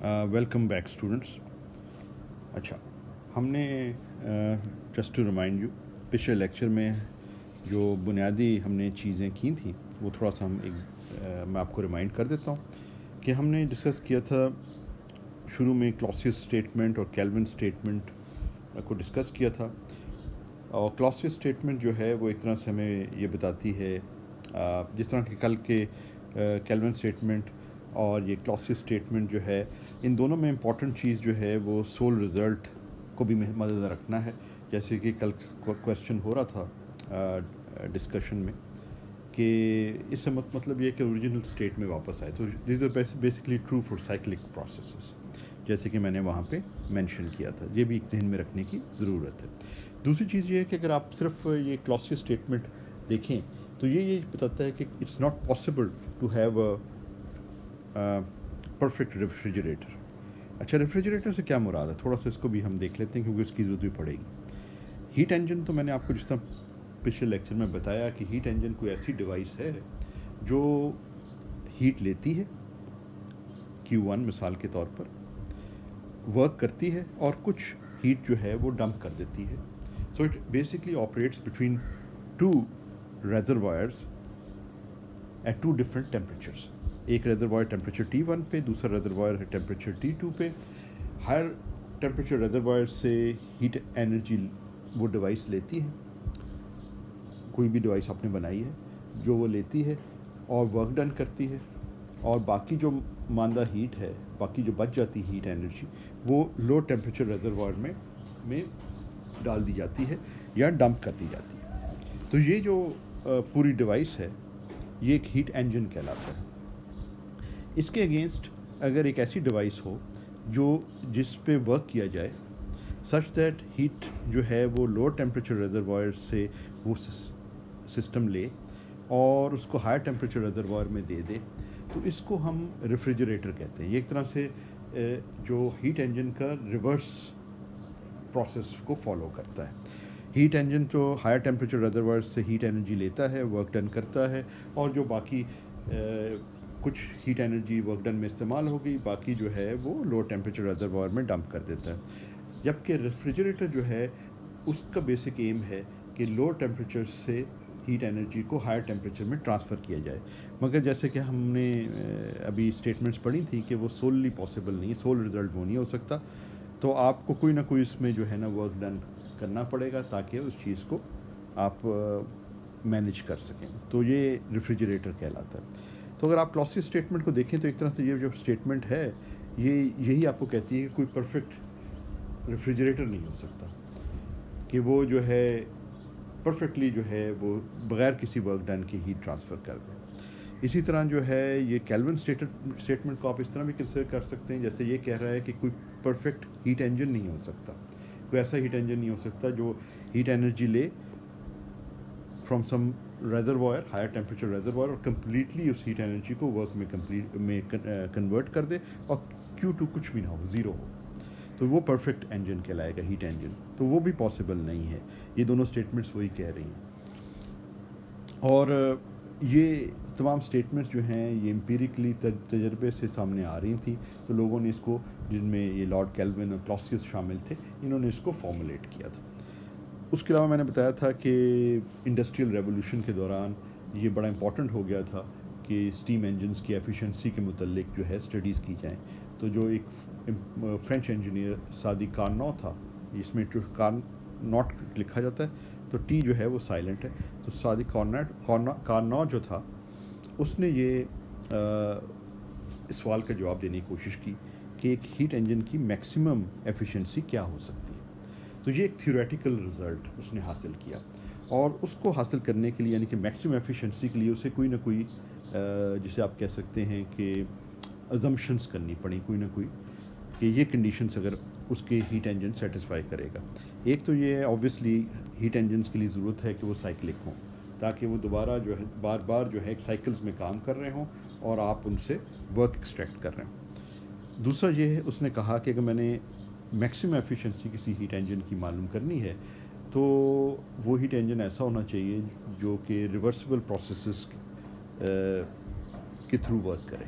Welcome back students. अच्छा, हमने just to remind you, पिछले लेक्चर में जो बुनियादी हमने चीज़ें की थी वो थोड़ा सा मैं आपको रिमाइंड कर देता हूँ कि हमने डिस्कस किया था शुरू में क्लॉसियस स्टेटमेंट और केल्विन स्टेटमेंट को डिस्कस किया था। और क्लॉसियस स्टेटमेंट जो है वो एक तरह से हमें ये बताती है, जिस तरह के कल के केल्विन स्टेटमेंट और ये क्लॉसियस स्टेटमेंट जो है, इन दोनों में इम्पॉर्टेंट चीज़ जो है वो सोल रिज़ल्ट को भी मद्देनज़र रखना है। जैसे कि कल क्वेश्चन हो रहा था डिस्कशन में कि इससे मतलब ये कि ओरिजिनल स्टेट में वापस आए। तो this is basically true for cyclic processes, जैसे कि मैंने वहाँ पे मेंशन किया था। ये भी एक जहन में रखने की ज़रूरत है। दूसरी चीज़ ये है कि अगर आप सिर्फ ये क्लॉसियस स्टेटमेंट देखें तो ये बताता है कि it's not possible to have a perfect refrigerator. अच्छा, रेफ्रिजरेटर से क्या मुराद है, थोड़ा सा इसको भी हम देख लेते हैं क्योंकि उसकी ज़रूरत भी पड़ेगी। हीट इंजन तो मैंने आपको जिस तरह पिछले लेक्चर में बताया कि हीट इंजन कोई ऐसी डिवाइस है जो हीट लेती है, Q1 मिसाल के तौर पर वर्क करती है और कुछ हीट जो है वो डंप कर देती है। So it basically operates between two reservoirs at two different temperatures. एक रेजरवायर टेम्परेचर T1 पे, दूसरा रेजरवायर टेम्परेचर T2 पे। हायर टेम्परेचर रेजरवायर से हीट एनर्जी वो डिवाइस लेती है, कोई भी डिवाइस आपने बनाई है जो वो लेती है और वर्क डन करती है, और बाकी जो मांदा हीट है, बाकी जो बच जाती हीट एनर्जी, वो लो टेम्परेचर रेजरवायर में डाल दी जाती है या डंप कर दी जाती है। तो ये जो पूरी डिवाइस है ये एक हीट इंजन कहलाता है। इसके अगेंस्ट अगर एक ऐसी डिवाइस हो जिस पे वर्क किया जाए सच दैट हीट जो है वो लो टेम्परेचर रेजरवायर से वो सिस्टम ले और उसको हायर टेम्परेचर रेजरवायर में दे दे, तो इसको हम रेफ्रिजरेटर कहते हैं। ये एक तरह से जो हीट इंजन का रिवर्स प्रोसेस को फॉलो करता है। हीट इंजन जो हायर टेम्परेचर रेजरवायर से हीट एनर्जी लेता है, वर्क डन करता है, और जो बाकी कुछ हीट एनर्जी वर्क डन में इस्तेमाल हो गई, बाकी जो है वो लो टेम्परेचर रेजरवायर में डंप कर देता है। जबकि रेफ्रिजरेटर जो है उसका बेसिक एम है कि लो टेम्परेचर से हीट एनर्जी को हायर टेम्परेचर में ट्रांसफ़र किया जाए। मगर जैसे कि हमने अभी स्टेटमेंट्स पढ़ी थी कि वो सोलली पॉसिबल नहीं, सोल रिज़ल्ट वो नहीं हो सकता। तो आपको कोई ना कोई इसमें जो है ना वर्क डन करना पड़ेगा ताकि उस चीज़ को आप मैनेज कर सकें। तो ये रेफ्रिजरेटर कहलाता है। तो अगर आप क्लॉसियस स्टेटमेंट को देखें तो एक तरह से ये जो स्टेटमेंट है यही आपको कहती है कि कोई परफेक्ट रेफ्रिजरेटर नहीं हो सकता, कि वो जो है परफेक्टली जो है वो बग़ैर किसी वर्क डन के हीट ट्रांसफ़र कर दे। इसी तरह जो है ये केल्विन स्टेटमेंट को आप इस तरह भी कंसिडर कर सकते हैं, जैसे ये कह रहा है कि कोई परफेक्ट हीट इंजन नहीं हो सकता, कोई ऐसा हीट इंजन नहीं हो सकता जो हीट एनर्जी ले from some reservoir, higher temperature reservoir, और कम्प्लीटली उस हीट एनर्जी को वर्क में कन्वर्ट कर दे और Q2 कुछ भी ना हो, ज़ीरो हो, तो वो परफेक्ट इंजन कहलाएगा, हीट इंजन। तो वो भी पॉसिबल नहीं है। ये दोनों स्टेटमेंट्स वही कह रही हैं। और ये तमाम स्टेटमेंट्स जो हैं ये एम्पिरिकली तजर्बे से सामने आ रही थी। तो लोगों ने इसको, जिनमें ये लॉर्ड केल्विन और क्लॉसियस शामिल थे, इन्होंने इसको फॉर्मुलेट किया था। उसके अलावा मैंने बताया था कि इंडस्ट्रियल रेवोल्यूशन के दौरान ये बड़ा इम्पॉर्टेंट हो गया था कि स्टीम इंजन्स की एफिशिएंसी के मुतल्लिक जो है स्टडीज़ की जाएँ। तो जो एक फ्रेंच इंजीनियर सादी कार्नॉट था, इसमें जो कार्नॉट लिखा जाता है तो टी जो है वो साइलेंट है, तो सादी कार्नॉट जो था उसने ये इस सवाल का जवाब देने की कोशिश की कि एक हीट इंजन की मैक्सिमम एफिशिएंसी क्या हो सकती है। तो ये एक थ्योरेटिकल रिज़ल्ट उसने हासिल किया, और उसको हासिल करने के लिए, यानी कि मैक्सिमम एफिशिएंसी के लिए, उसे कोई ना कोई जिसे आप कह सकते हैं कि अजम्पशंस करनी पड़ी, कोई ना कोई, कि ये कंडीशंस अगर उसके हीट इंजन सेटिस्फाई करेगा। एक तो ये ऑब्वियसली हीट इंजन्स के लिए ज़रूरत है कि वो साइक्लिक हों, ताकि वो दोबारा जो है बार बार जो है साइकिल्स में काम कर रहे हों और आप उनसे वर्क एक्सट्रैक्ट कर रहे हों। दूसरा ये है, उसने कहा कि अगर मैंने मैक्सिमम एफिशिएंसी किसी हीट इंजन की मालूम करनी है तो वो हीट इंजन ऐसा होना चाहिए जो कि रिवर्सिबल प्रोसेसेस के थ्रू वर्क करे,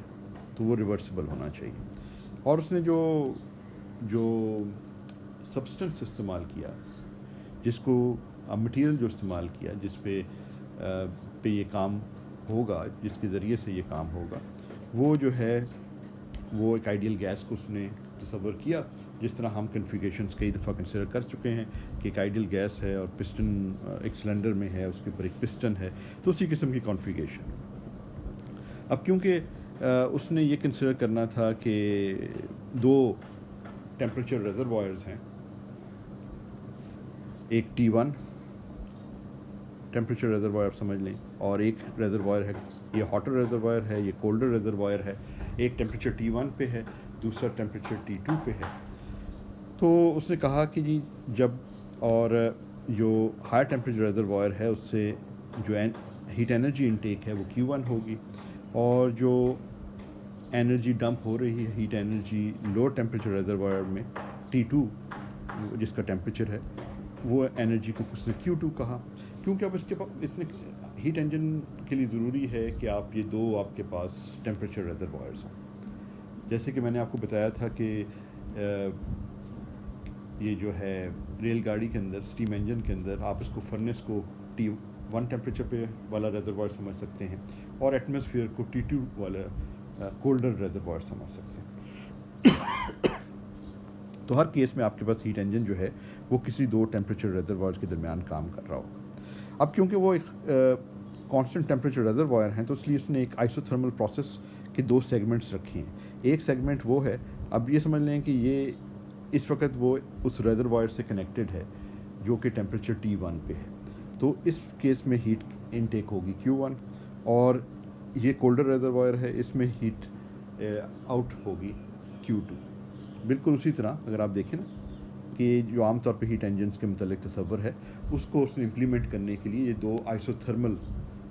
तो वो रिवर्सिबल होना चाहिए। और उसने जो जो सब्सटेंस इस्तेमाल किया, जिसको मटेरियल जो इस्तेमाल किया, जिस पे ये काम होगा, जिसके ज़रिए से ये काम होगा, वो जो है वो एक आइडियल गैस को उसने तस्वर किया। जिस तरह हम कन्फिगरेशंस कई दफ़ा कंसिडर कर चुके हैं कि एक आइडियल गैस है और पिस्टन एक सिलेंडर में है, उसके ऊपर एक पिस्टन है, तो उसी किस्म की कॉन्फ़िगरेशन। अब क्योंकि उसने ये कंसिडर करना था कि दो टेम्परेचर रिजर्वायर्स हैं, एक T1 टेम्परेचर रिजर्वायर समझ लें, और एक रिजर्वायर है, ये हॉटर रिजर्वायर है, ये कोल्डर रिजर्वायर है। एक टेम्परेचर T1 पे है, दूसरा टेम्परेचर T2 पे है। तो उसने कहा कि जी जब, और जो हाई टेम्परेचर रिजर्वायर है उससे जो हीट एनर्जी इनटेक है वो Q1 होगी, और जो एनर्जी डंप हो रही है, heat energy lower temperature reservoir में T2 जिसका टेम्परेचर है, वो एनर्जी को उसने Q2 कहा। क्योंकि अब इसने हीट इंजन के लिए ज़रूरी है कि आप ये दो आपके पास टेम्परेचर रिजर्वायर्स हों। जैसे कि मैंने आपको बताया था कि ये जो है रेलगाड़ी के अंदर, स्टीम इंजन के अंदर, आप इसको फर्नेस को T1 टेम्परेचर पे वाला रिजर्वायर समझ सकते हैं, और एटमॉस्फेयर को T2 वाला कोल्डर रिजर्वायर समझ सकते हैं। तो हर केस में आपके पास हीट इंजन जो है वो किसी दो टेम्परेचर रिजर्वायर्स के दरमियान काम कर रहा होगा। अब क्योंकि वो एक कांस्टेंट टेम्परेचर रिजर्वायर हैं, तो इसलिए उसने एक आइसोथर्मल प्रोसेस के दो सेगमेंट्स रखे हैं। एक सेगमेंट वो है, अब ये समझ लें कि ये इस वक्त वो उस रिजर्वायर से कनेक्टेड है जो कि टेम्परेचर T1 पे है, तो इस केस में हीट इनटेक होगी Q1, और ये कोल्डर रिजर्वायर है, इसमें हीट आउट होगी Q2। बिल्कुल उसी तरह अगर आप देखें ना कि जो आमतौर पे हीट इंजन्स के मतलब तस्वर है, उसको उसने इम्प्लीमेंट करने के लिए ये दो आइसोथर्मल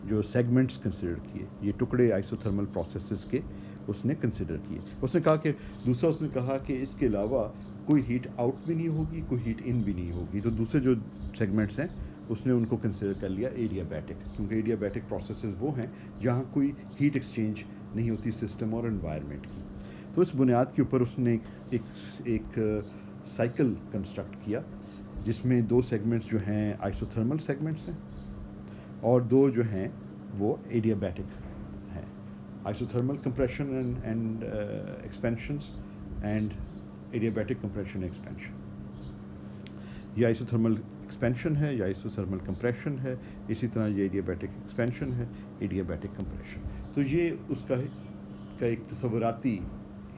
जो सेगमेंट्स कंसिडर किए, ये टुकड़े आइसोथर्मल प्रोसेसेस के उसने कंसिडर किए। उसने कहा कि दूसरा, उसने कहा कि इसके अलावा कोई हीट आउट भी नहीं होगी, कोई हीट इन भी नहीं होगी। तो दूसरे जो सेगमेंट्स हैं उसने उनको कंसिडर कर लिया एडियाबैटिक, क्योंकि एडियाबैटिक प्रोसेसेस वो हैं जहाँ कोई हीट एक्सचेंज नहीं होती सिस्टम और एनवायरनमेंट की। तो इस बुनियाद के ऊपर उसने एक साइकिल कंस्ट्रक्ट किया, जिसमें दो सेगमेंट्स जो हैं आइसोथर्मल सेगमेंट्स हैं, और दो जो हैं वो एडियाबैटिक हैं। Isothermal compression and expansions and adiabatic compression expansion. ये आइसोथर्मल एक्सपेंशन है या आइसोथर्मल कंप्रेशन है, इसी तरह ये एडियाबैटिक एक्सपेंशन है, एडियाबैटिक कंप्रेशन। तो ये उसका एक तस्वुराती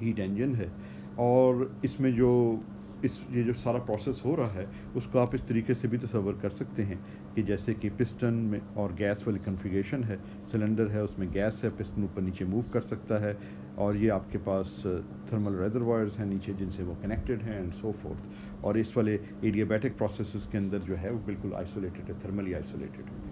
हीट इंजन है, और इसमें ये जो सारा प्रोसेस हो रहा है उसको आप इस तरीके से भी तस्वर कर सकते हैं कि जैसे कि पिस्टन में और गैस वाली कन्फिगरेशन है, सिलेंडर है, उसमें गैस है, पिस्टन ऊपर नीचे मूव कर सकता है, और ये आपके पास थर्मल रिजर्वायर्स हैं नीचे जिनसे वो कनेक्टेड हैं एंड सो फोर्थ। और इस वाले एडियाबैटिक प्रोसेसेस के अंदर जो है वो बिल्कुल आइसोलेटेड है, थर्मली आइसोलेटेड है।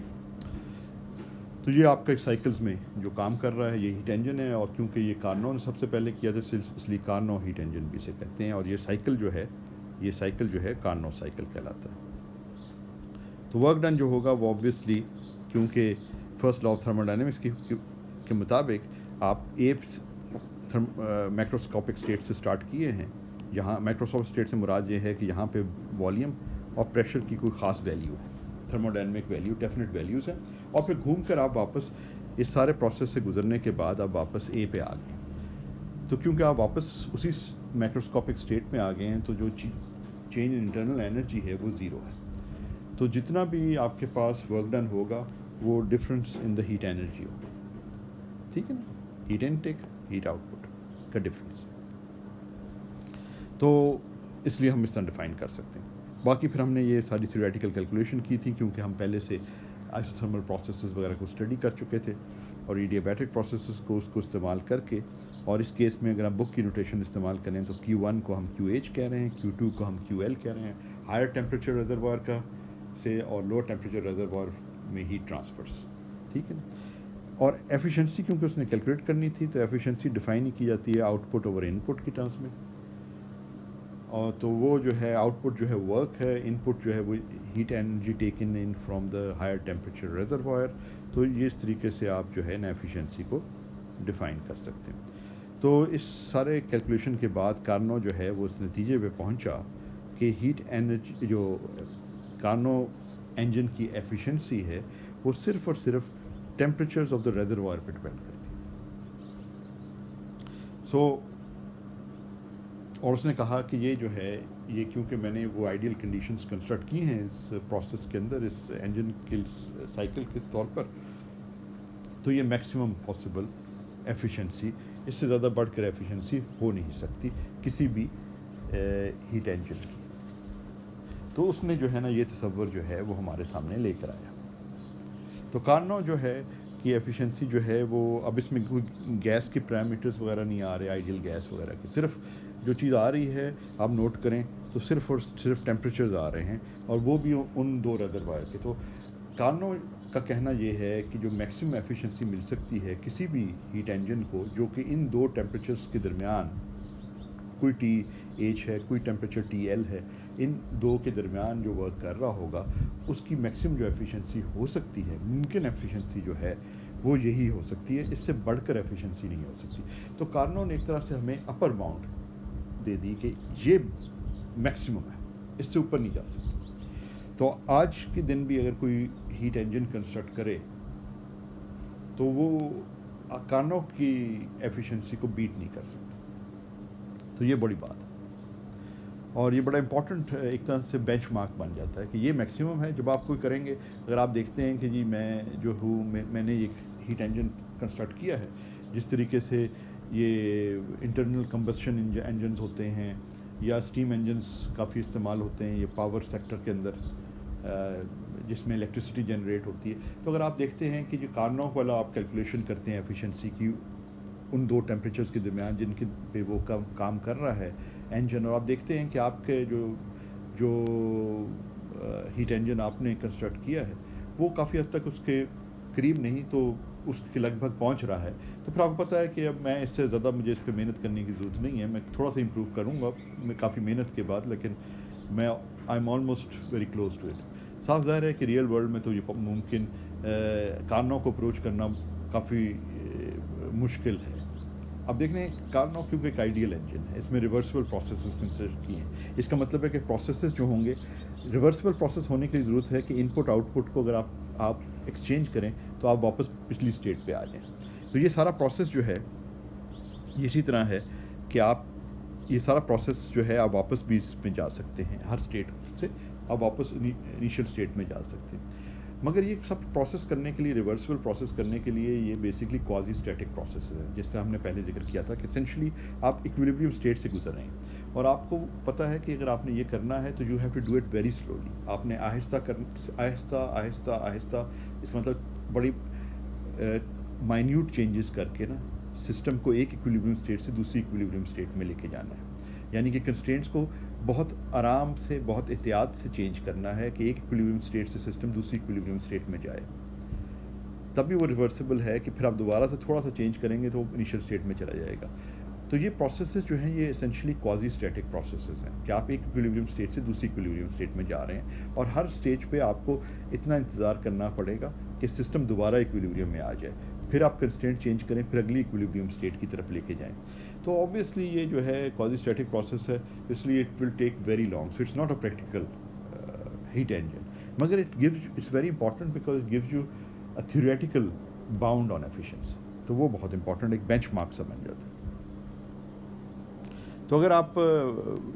तो ये आपका एक साइकिल्स में जो काम कर रहा है ये हीट इंजन है, और क्योंकि ये कार्नो ने सबसे पहले किया था इसलिए कार्नो हीट इंजन भी इसे कहते हैं, और ये साइकिल जो है कार्नो साइकिल कहलाता है। तो वर्क डन जो होगा वो ऑब्वियसली, क्योंकि फर्स्ट लॉ ऑफ थर्मोडायनेमिक्स के मुताबिक आप मैक्रोस्कोपिक स्टेट से स्टार्ट किए हैं। यहाँ माइक्रोस्कोपिक स्टेट से मुराद ये है कि यहाँ पे वॉल्यूम और प्रेशर की कोई ख़ास वैल्यू है, थर्मोडायनेमिक वैल्यू, डेफिनेट वैल्यूज़ हैं, और फिर घूम कर आप वापस इस सारे प्रोसेस से गुजरने के बाद आप वापस ए पे आ गए। तो क्योंकि आप वापस उसी मैक्रोस्कोपिक स्टेट में आ गए हैं, तो जो चेंज इन इंटरनल एनर्जी है वो ज़ीरो है। तो जितना भी आपके पास वर्क डन होगा वो difference in the heat energy होगा, ठीक है ना, हीट इनटेक हीट आउटपुट का डिफरेंस। तो इसलिए हम इस तरह डिफाइन कर सकते हैं। बाकी फिर हमने ये सारी थ्योरेटिकल कैलकुलेशन की थी, क्योंकि हम पहले से आइसोथर्मल प्रोसेसेस वगैरह को स्टडी कर चुके थे, और एडियाबैटिक प्रोसेसेस को उसको इस्तेमाल करके, और इस केस में अगर हम बुक की नोटेशन इस्तेमाल करें तो Q1 को हम QH कह रहे हैं, Q2 को हम QL कह रहे हैं, हायर टेम्परेचर रिजर्वायर का से और लोअर टेम्परेचर रिजर्वायर में हीट ट्रांसफर्स, ठीक है ना। और एफिशिएंसी क्योंकि उसने कैलकुलेट करनी थी, तो एफिशिएंसी डिफाइन ही की जाती है आउटपुट ओवर इनपुट की टर्म्स में। और तो वो जो है आउटपुट जो है वर्क है, इनपुट जो है वो heat energy taken in from the higher temperature reservoir. तो ये इस तरीके से आप जो है ना एफिशिएंसी को डिफाइन कर सकते हैं। तो इस सारे कैलकुलेशन के बाद कार्नो जो है वो इस नतीजे पे पहुंचा कि हीट एनर्जी जो कार्नो इंजन की एफिशिएंसी है वो सिर्फ और सिर्फ टेम्परेचर्स ऑफ द रेजर्वायर पे डिपेंड करती है। सो और उसने कहा कि ये जो है ये क्योंकि मैंने वो आइडियल कंडीशंस कंस्ट्रक्ट की हैं इस प्रोसेस के अंदर, इस इंजन के साइकिल के तौर पर, तो ये मैक्सिमम पॉसिबल एफिशिएंसी, इससे ज़्यादा बढ़कर एफिशिएंसी हो नहीं सकती किसी भी हीट इंजन की। तो उसने जो है ना ये तसव्वुर जो है वो हमारे सामने लेकर आया। तो कार्नो जो है कि एफिशिएंसी जो है वो, अब इसमें कोई गैस के पैरामीटर्स वगैरह नहीं आ रहे, आइडियल गैस वगैरह की, सिर्फ जो चीज़ आ रही है आप नोट करें तो सिर्फ और सिर्फ टेम्परेचर्स आ रहे हैं, और वो भी उन दो रेजर्वायर के। तो कार्नो का कहना ये है कि जो मैक्सिमम एफिशिएंसी मिल सकती है किसी भी हीट इंजन को जो कि इन दो टेम्परेचर्स के दरमियान, कोई टी एच है, कोई टेम्परेचर टी एल है, इन दो के दरमियान जो वर्क कर रहा होगा उसकी मैक्सिमम जो एफिशिएंसी हो सकती है, मुमकिन एफिशिएंसी जो है वो यही हो सकती है, इससे बढ़कर एफिशिएंसी नहीं हो सकती। तो कार्नो ने एक तरह से हमें अपर बाउंड दे दी कि ये मैक्सिमम है, इससे ऊपर नहीं जा सकती। तो आज के दिन भी अगर कोई हीट इंजन कंस्ट्रक्ट करे तो वो कार्नो की एफिशिएंसी को बीट नहीं कर सकता। तो ये बड़ी बात है, और ये बड़ा इंपॉर्टेंट एक तरह से बेंचमार्क बन जाता है कि ये मैक्सिमम है जब आप कोई करेंगे। अगर आप देखते हैं कि जी मैं जो हूँ, मैंने ये हीट इंजन कंस्ट्रक्ट किया है, जिस तरीके से ये इंटरनल कंबस्शन इंजन्स होते हैं या स्टीम इंजन्स काफ़ी इस्तेमाल होते हैं ये पावर सेक्टर के अंदर, जिसमें इलेक्ट्रिसिटी जनरेट होती है। तो अगर आप देखते हैं कि जो कार्नो वाला आप कैलकुलेशन करते हैं एफिशिएंसी की उन दो टेम्परेचर्स के दरमियान जिनके पे वो काम कर रहा है इंजन, और आप देखते हैं कि आपके जो हीट इंजन आपने कंस्ट्रक्ट किया है वो काफ़ी हद तक उसके करीब नहीं तो उसके लगभग पहुंच रहा है, तो फिर आपको पता है कि अब मैं इससे ज़्यादा मुझे इस पर मेहनत करने की ज़रूरत नहीं है, मैं थोड़ा सा इम्प्रूव करूँगा मैं काफ़ी मेहनत के बाद, लेकिन मैं I am almost very close to it. साफ ज़ाहिर है कि रियल वर्ल्ड में तो ये मुमकिन कार्नो को अप्रोच करना काफ़ी मुश्किल है। अब देख लें कार्नो क्योंकि एक आइडियल इंजन है, इसमें रिवर्सिबल प्रोसेसेस कंसिडर किए हैं। इसका मतलब है कि प्रोसेसेस जो होंगे, रिवर्सिबल प्रोसेस होने की ज़रूरत है कि इनपुट आउटपुट को अगर आप एक्सचेंज करें तो आप वापस पिछली स्टेट पे आ जाएं। तो ये सारा प्रोसेस जो है ये इसी तरह है कि आप ये सारा प्रोसेस जो है आप वापस भी इसमें जा सकते हैं, हर स्टेट से आप वापस इनिशियल स्टेट में जा सकते हैं। मगर ये सब प्रोसेस करने के लिए, रिवर्सिबल प्रोसेस करने के लिए, ये बेसिकली क्वाजी स्टैटिक प्रोसेस है, जिससे हमने पहले जिक्र किया था कि एसेंशली आप इक्विलिब्रियम स्टेट से गुजर रहे हैं, और आपको पता है कि अगर आपने ये करना है तो you have to do it very slowly. आपने आहिस्ता आहिस्ता इसका मतलब बड़ी माइन्यूट चेंजेस करके ना सिस्टम को एक इक्विलिब्रियम स्टेट से दूसरी इक्विलिब्रियम स्टेट में लेके जाना है। यानी कि कंस्ट्रेंट्स को बहुत आराम से, बहुत एहतियात से चेंज करना है कि एक इक्विलिब्रियम स्टेट से सिस्टम दूसरी इक्विलिब्रियम स्टेट में जाए, तभी वो रिवर्सिबल है कि फिर आप दोबारा से थोड़ा सा चेंज करेंगे तो इनिशियल स्टेट में चला जाएगा। तो ये प्रोसेसेस जो हैं ये एसेंशली क्वाजी स्टैटिक प्रोसेसेस हैं कि आप एक इक्विलिब्रियम स्टेट से दूसरी इक्विलिब्रियम स्टेट में जा रहे हैं, और हर स्टेज पे आपको इतना इंतज़ार करना पड़ेगा कि सिस्टम दोबारा इक्विलिब्रियम में आ जाए, फिर आप कंस्ट्रेंट चेंज करें, फिर अगली इक्विलिब्रियम स्टेट की तरफ लेके जाएं। तो ऑब्वियसली ये जो है क्वाजी स्टैटिक प्रोसेस है, इसलिए it will take very long, so it's not a practical heat engine, मगर it's very important because it gives you a theoretical bound on efficiency. तो वो बहुत इंपॉर्टेंट एक बेंचमार्क सा बन जाता है। तो अगर आप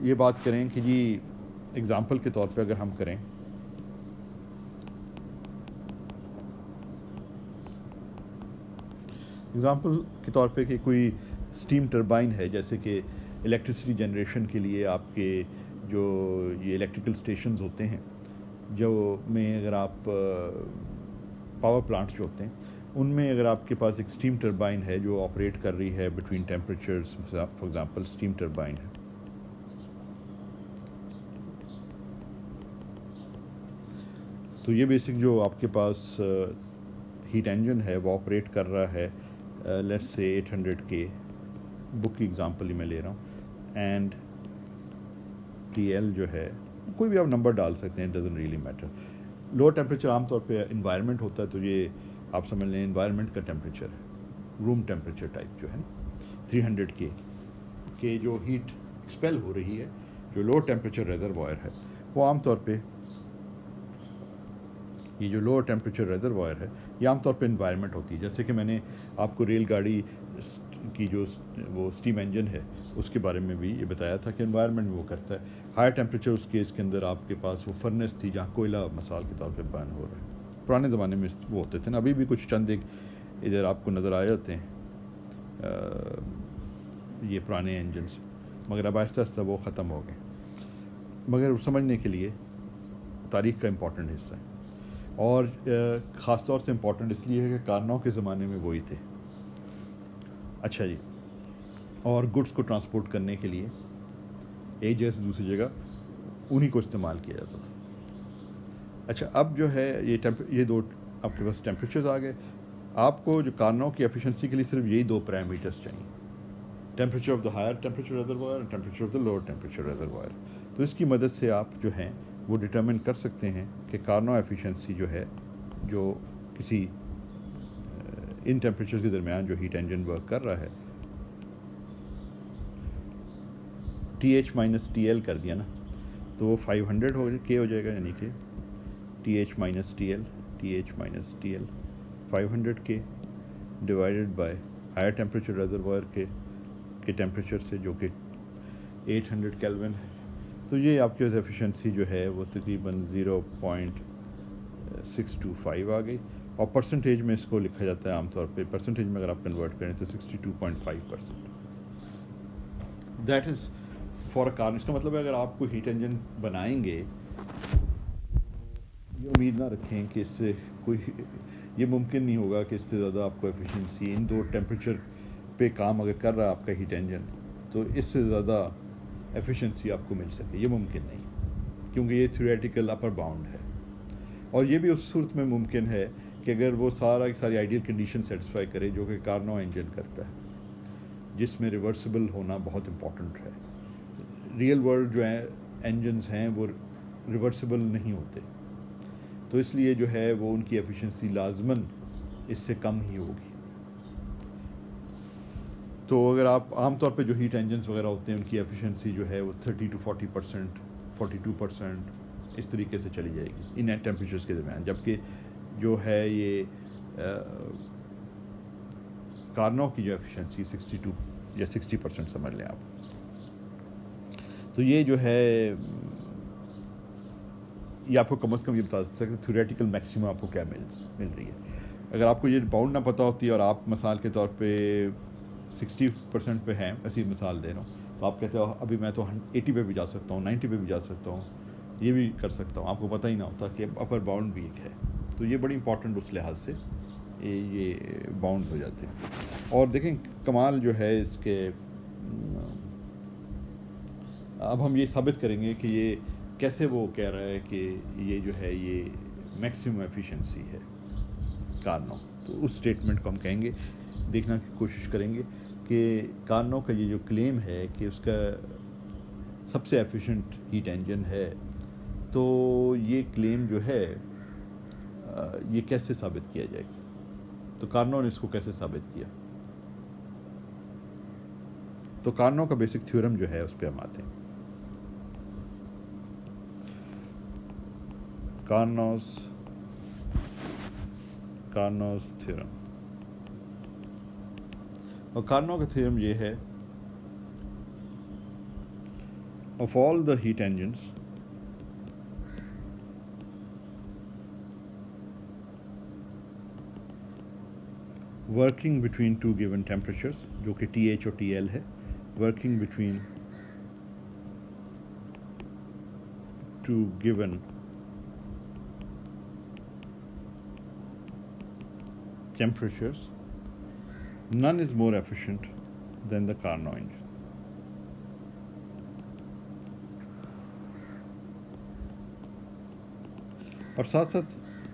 ये बात करें कि जी एग्ज़ाम्पल के तौर पे अगर हम करें, एग्ज़ाम्पल के तौर पे कि कोई स्टीम टरबाइन है, जैसे कि इलेक्ट्रिसिटी जनरेशन के लिए आपके जो ये इलेक्ट्रिकल स्टेशंस होते हैं जो में अगर आप पावर प्लांट्स जो होते हैं उनमें अगर आपके पास एक स्टीम टरबाइन है जो ऑपरेट कर रही है between temperatures, for example steam turbine है, तो ये बेसिक जो आपके पास हीट इंजन है वो ऑपरेट कर रहा है, लेट्स से 800 के, बुक की एग्जांपल ही मैं ले रहा हूँ, एंड TL जो है कोई भी आप नंबर डाल सकते हैं, doesn't really matter. Lower temperature आमतौर पे एनवायरनमेंट होता है, तो ये आप समझ लें एनवायरनमेंट का टेम्परेचर है, रूम टेम्परेचर टाइप जो है ना, 300 के जो हीट एक्सपेल हो रही है, जो लो टेम्परेचर रेजरवॉयर है, वो आमतौर पे ये जो लोअर टेम्परेचर रेजरवॉयर है ये आमतौर पे इन्वायरमेंट होती है। जैसे कि मैंने आपको रेलगाड़ी की जो वो स्टीम इंजन है उसके बारे में भी ये बताया था कि इन्वायरमेंट वो करता है। हायर टेम्परेचर उस केस के अंदर आपके पास वो फर्नेस थी जहाँ कोयला मिसाल के तौर पे बर्न हो रहा है। पुराने ज़माने में वो होते थे ना, अभी भी कुछ चंद एक इधर आपको नज़र आ जाते हैं ये पुराने इंजन्स, मगर अब आहिस्ता आहिस्ता वो ख़त्म हो गए। मगर समझने के लिए तारीख़ का इम्पॉर्टेंट हिस्सा है, और ख़ास तौर से इम्पॉर्टेंट इसलिए है कि कारनौ के ज़माने में वही थे। अच्छा जी, और गुड्स को ट्रांसपोर्ट करने के लिए एक जगह से दूसरी जगह उन्हीं को इस्तेमाल किया जाता था। अच्छा, अब जो है ये दो आपके पास टेम्परेचर्स आ गए। आपको जो कारनौ की एफिशिएंसी के लिए सिर्फ यही दो पैरामीटर्स चाहिए, temperature of the higher temperature reservoir और temperature of the lower temperature reservoir. तो इसकी मदद से आप जो हैं वो डिटरमिन कर सकते हैं कि कारनौ एफिशिएंसी जो है, जो किसी इन टेम्परेचर के दरमियान जो हीट इंजन वर्क कर रहा है, TH माइनस TL कर दिया ना तो वो 500 हो जाएगा, यानी कि TH minus TL 500 K divided by higher temperature reservoir के टेम्परेचर से जो कि 800 केल्विन है। तो ये आपके पास एफिशिएंसी जो है वो तकरीबन 0.625 आ गई, और परसेंटेज में इसको लिखा जाता है आमतौर पे। परसेंटेज में अगर आप कन्वर्ट करें तो 62.5%। That is for a car. इसका मतलब है अगर आप कोई हीट इंजन बनाएंगे, ये उम्मीद ना रखें कि इससे कोई, ये मुमकिन नहीं होगा कि इससे ज़्यादा आपको एफिशिएंसी इन दो टेम्परेचर पे काम अगर कर रहा है आपका हीट इंजन, तो इससे ज़्यादा एफिशिएंसी आपको मिल सके, ये मुमकिन नहीं, क्योंकि ये थ्योरेटिकल अपर बाउंड है। और ये भी उस सूरत में मुमकिन है कि अगर वो सारी आइडियल कंडीशन सेटिस्फाई करे जो कि कारनौ इंजन करता है, जिसमें रिवर्सिबल होना बहुत इम्पॉर्टेंट है। रियल वर्ल्ड जो है इंजन्स हैं वो रिवर्सिबल नहीं होते, तो इसलिए जो है वो उनकी एफिशिएंसी लाजमन इससे कम ही होगी। तो अगर आप आमतौर पे जो हीट इंजन्स वगैरह होते हैं उनकी एफिशिएंसी जो है वो 30 to 40%, 42% इस तरीके से चली जाएगी इन टेम्परेचर्स के दरमियान, जबकि जो है ये कारनौ की जो एफिशिएंसी 62 या 60% समझ लें आप। तो ये जो है ये आपको कम से कम ये बता सकते थ्योरेटिकल मैक्सिमम आपको क्या मिल रही है। अगर आपको ये बाउंड ना पता होती है और आप मिसाल के तौर पे 60% पे हैं, ऐसी मिसाल दे रहा हूँ, तो आप कहते हो अभी मैं तो 80 पे भी जा सकता हूँ, 90 पे भी जा सकता हूँ, ये भी कर सकता हूँ, आपको पता ही ना होता कि अपर बाउंड भी एक है। तो ये बड़ी इंपॉर्टेंट उस लिहाज से ये बाउंड हो जाते हैं। और देखें कमाल जो है इसके, अब हम ये साबित करेंगे कि ये कैसे वो कह रहा है कि ये जो है ये मैक्सिमम एफिशिएंसी है कारनौ। तो उस स्टेटमेंट को हम कहेंगे, देखना की कोशिश करेंगे कि कारनौ का ये जो क्लेम है कि उसका सबसे एफिशिएंट हीट इंजन है, तो ये क्लेम जो है ये कैसे साबित किया जाएगा। तो कारनौ ने इसको कैसे साबित किया, तो कारनौ का बेसिक थ्योरम जो है उस पर हम आते हैं। कार्नोस थ्योरम, और कारनौ का थ्योरम ये है, of all the heat engines working between two given temperatures, जो कि TH और TL है, working between two given temperatures, none is more efficient than the Carnot engine. और साथ साथ